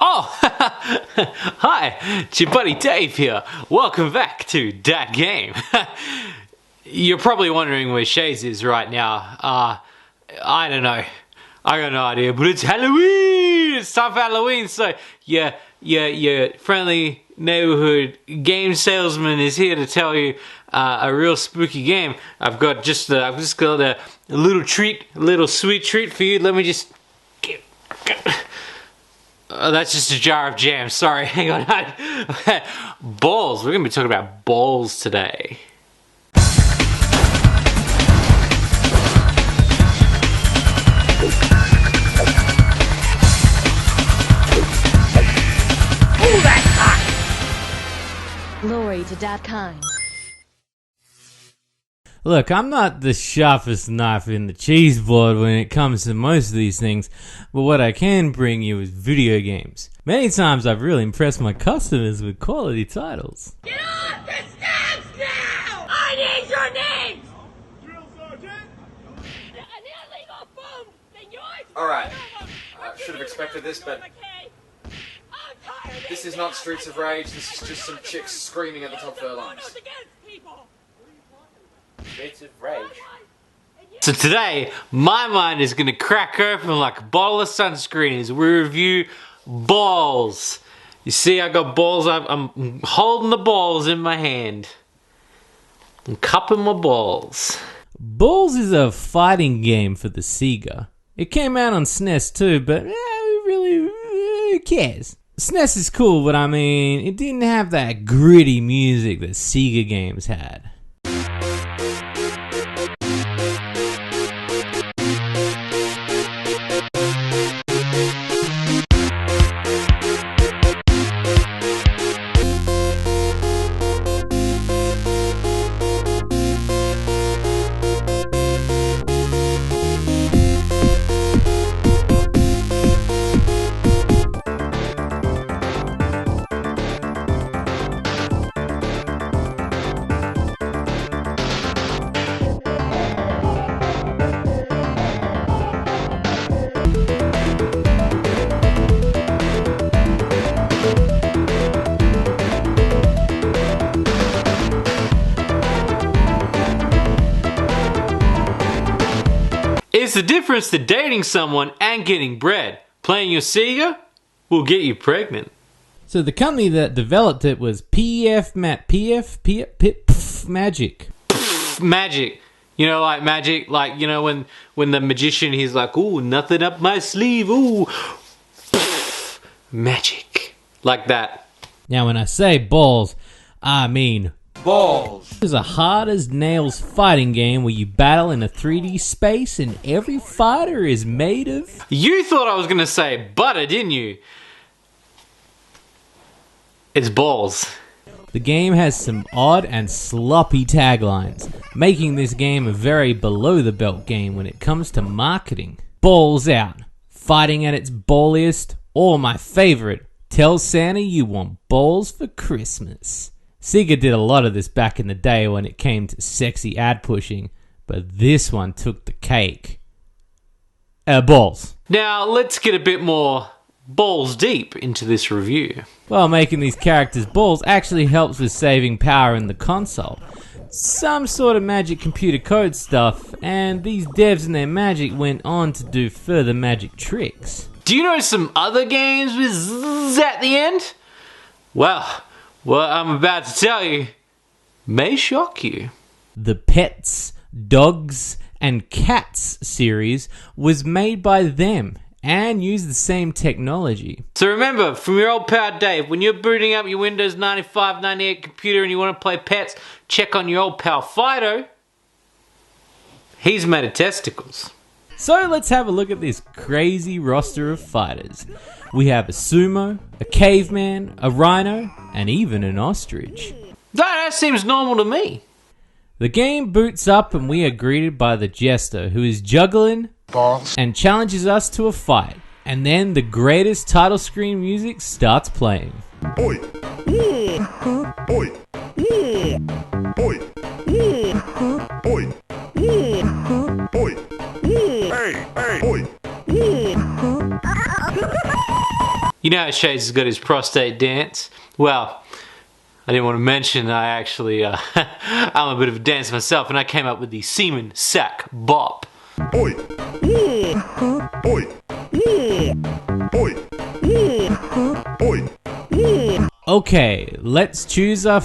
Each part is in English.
Oh, hi, it's your buddy Dave here. Welcome back to Dat Game. You're probably wondering where Shades is right now. I don't know. I got no idea, but it's Halloween! It's time for Halloween, so your friendly neighborhood game salesman is here to tell you a real spooky game. I've just got a little treat, a little sweet treat for you. Let me just get. Oh, that's just a jar of jam. Sorry, hang on. Ballz. We're gonna be talking about Ballz today. Glory to Dat Game. Look, I'm not the sharpest knife in the cheese board when it comes to most of these things, but what I can bring you is video games. Many times I've really impressed my customers with quality titles. Get off the steps now! I need your names! Drill Sergeant! An illegal boom! Alright, should have expected this, but this is not Streets of Rage, this is just some chicks screaming at the top of their lungs. Streets of Rage. So today, my mind is gonna crack open like a bottle of sunscreen as we review Ballz. You see, I got balls. I'm holding the balls in my hand. I'm cupping my balls. Ballz is a fighting game for the Sega. It came out on SNES too, but who cares? SNES is cool, but I mean, it didn't have that gritty music that Sega games had. It's the difference to dating someone and getting bread. Playing your Sega will get you pregnant. So the company that developed it was Magic. Magic. You know, like magic, like, you know, when the magician, he's like, ooh, nothing up my sleeve, ooh. Magic. Like that. Now when I say Ballz, I mean Ballz. It's a hard-as-nails fighting game where you battle in a 3D space and every fighter is made of... You thought I was going to say butter, didn't you? It's Ballz. The game has some odd and sloppy taglines, making this game a very below-the-belt game when it comes to marketing. Balls out, fighting at its balliest, or my favorite, tell Santa you want balls for Christmas. Sega did a lot of this back in the day when it came to sexy ad pushing, but this one took the cake. Ballz. Now, let's get a bit more balls deep into this review. Well, making these characters balls actually helps with saving power in the console. Some sort of magic computer code stuff, and these devs and their magic went on to do further magic tricks. Do you know some other games with zzz at the end? Well, what I'm about to tell you may shock you. The Pets, Dogs, and Cats series was made by them and used the same technology. So remember, from your old pal Dave, when you're booting up your Windows 95, 98 computer and you want to play Pets, check on your old pal Fido. He's made of testicles. So let's have a look at this crazy roster of fighters. We have a sumo, a caveman, a rhino, and even an ostrich. That seems normal to me. The game boots up and we are greeted by the jester, who is juggling Ballz. and challenges us to a fight. And then the greatest title screen music starts playing. Oi! Oi! Oi! Oi! Oi! Hey! Hey! Oi! You You know how Shades has got his prostate dance? Well, I didn't want to mention I actually, I'm a bit of a dancer myself, and I came up with the semen sack bop. Oi. Oi. Oi. Oi. Okay, let's choose a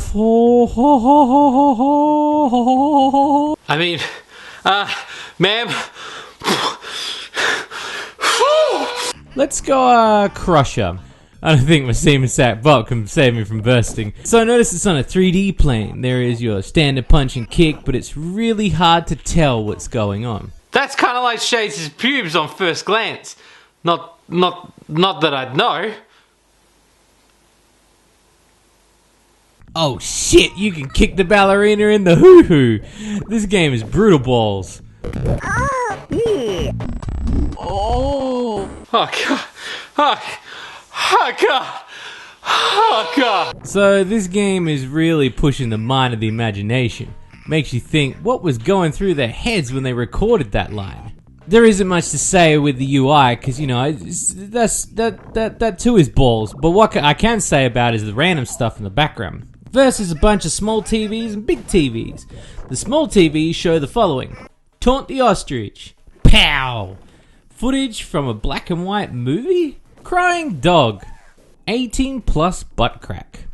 I mean, ma'am. Let's go, Crusher. I don't think my semen sack bop can save me from bursting. So notice it's on a 3D plane. There is your standard punch and kick, but it's really hard to tell what's going on. That's kind of like Shades' pubes on first glance. Not that I'd know. Oh shit, you can kick the ballerina in the hoo-hoo. This game is brutal balls. Oh god. Oh god. Oh god. So this game is really pushing the mind of the imagination. Makes you think what was going through their heads when they recorded that line. There isn't much to say with the UI because, you know, that too is balls. But what I can say about is the random stuff in the background. Versus a bunch of small TVs and big TVs. The small TVs show the following. Taunt the ostrich. Pow! Footage from a black and white movie? Crying dog. 18 plus butt crack.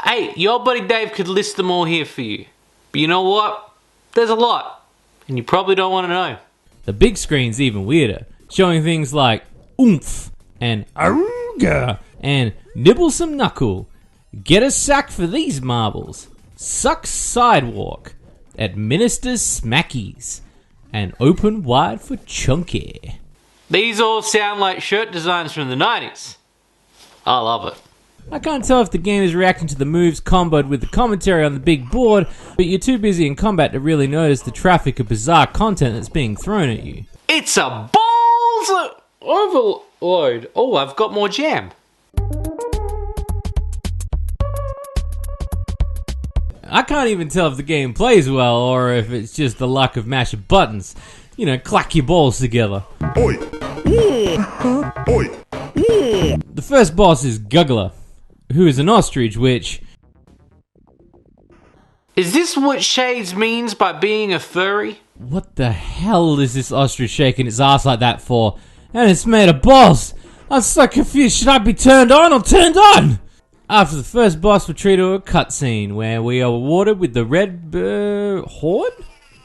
Hey, your buddy Dave could list them all here for you. But you know what? There's a lot. And you probably don't want to know. The big screen's even weirder. Showing things like oomph and aruga and nibble some knuckle. Get a sack for these marbles. Suck sidewalk. Administer smackies. And open wide for chunky. These all sound like shirt designs from the 90s. I love it. I can't tell if the game is reacting to the moves comboed with the commentary on the big board, but you're too busy in combat to really notice the traffic of bizarre content that's being thrown at you. It's a Ballz overload. Oh, I've got more jam. I can't even tell if the game plays well or if it's just the luck of mashing buttons. You know, clack your balls together. Oi. Oi. The first boss is Guggler, who is an ostrich which... Is this what Shades means by being a furry? What the hell is this ostrich shaking its ass like that for? And it's made of balls! I'm so confused, should I be turned on or turned on? After the first boss, we're treated to a cutscene where we are awarded with the red horn?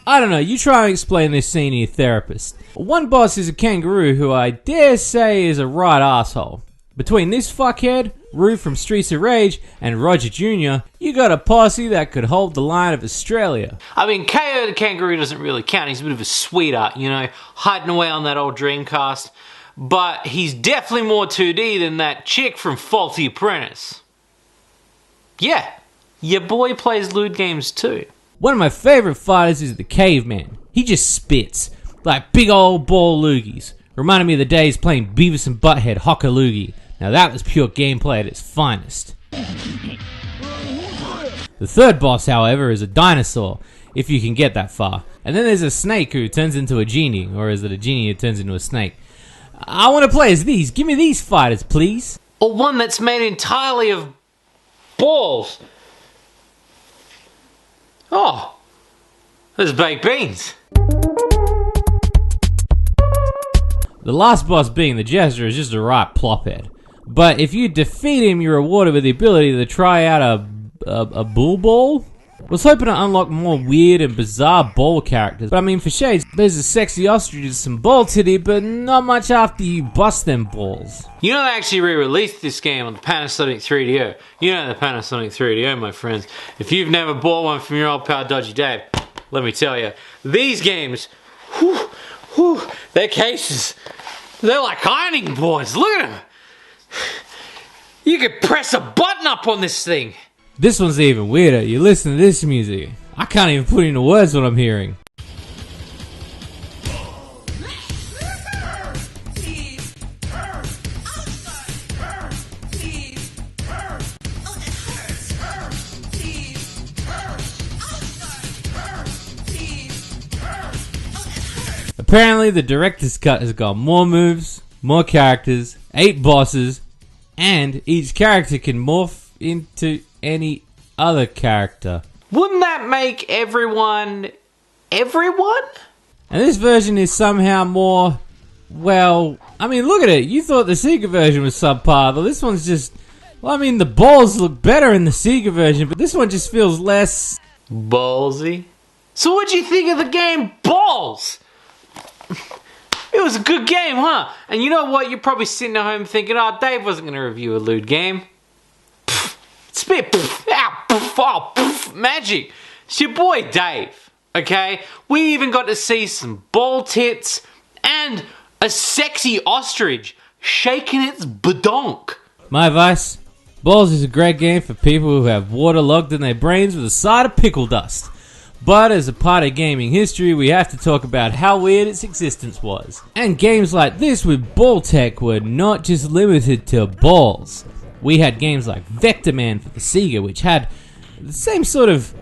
I don't know, you try and explain this scene to your therapist. One boss is a kangaroo who I dare say is a right asshole. Between this fuckhead, Rue from Streets of Rage, and Roger Jr., you got a posse that could hold the line of Australia. I mean, KO the kangaroo doesn't really count. He's a bit of a sweetheart, you know, hiding away on that old Dreamcast. But he's definitely more 2D than that chick from Faulty Apprentice. Yeah, your boy plays lewd games too. One of my favorite fighters is the caveman. He just spits, like big old ball loogies. Reminded me of the days playing Beavis and Butthead Hocker Loogie. Now that was pure gameplay at its finest. The third boss, however, is a dinosaur, if you can get that far. And then there's a snake who turns into a genie, or is it a genie who turns into a snake? I want to play as these. Give me these fighters, please. Or one that's made entirely of balls. Oh, there's baked beans. The last boss, being the Jester, is just a right plophead. But if you defeat him, you're rewarded with the ability to try out a bull ball. Was hoping to unlock more weird and bizarre ball characters. But I mean, for Shades, there's a sexy ostrich and some ball titty, but not much after you bust them balls. You know they actually re-released this game on the Panasonic 3DO. You know the Panasonic 3DO, my friends. If you've never bought one from your old pal Dodgy Dave, let me tell you, these games, their cases, they're like ironing boards. Look at them. You could press a button up on this thing. This one's even weirder. You listen to this music. I can't even put into words what I'm hearing. Apparently the director's cut has got more moves, more characters, 8 bosses, and each character can morph into any other character. Wouldn't that make everyone? And this version is somehow more, well, I mean, look at it. You thought the Sega version was subpar, but this one's just, well, I mean, the balls look better in the Sega version, but this one just feels less ballsy. So what'd you think of the game Ballz? It was a good game, huh? And you know what? You're probably sitting at home thinking, oh, Dave wasn't going to review a lewd game. Spit, magic. It's your boy Dave, okay? We even got to see some ball tits and a sexy ostrich shaking its badonk. My advice, Ballz is a great game for people who have waterlogged in their brains with a side of pickle dust. But as a part of gaming history, we have to talk about how weird its existence was. And games like this with ball tech were not just limited to balls. We had games like Vector Man for the Sega, which had the same sort of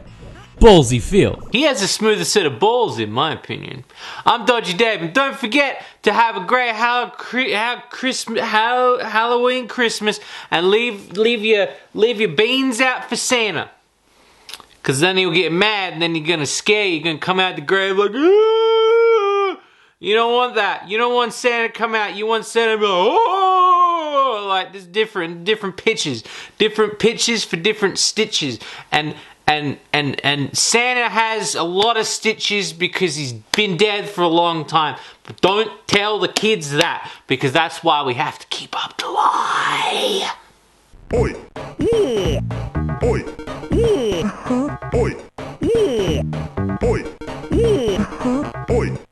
ballsy feel. He has a smoother set of balls, in my opinion. I'm Dodgy Dave, and don't forget to have a great Halloween Christmas, and leave your beans out for Santa. Cause then he'll get mad, and then you're gonna scare you. You're gonna come out the grave like, "Aah!" You don't want that. You don't want Santa to come out. You want Santa to be like, "Oh!" Like there's different pitches for different stitches, and Santa has a lot of stitches because he's been dead for a long time. But don't tell the kids that, because that's why we have to keep up the lie. Oi! Oi! Oi! Oi! Oi! Oi! Hey! Hey! Oi!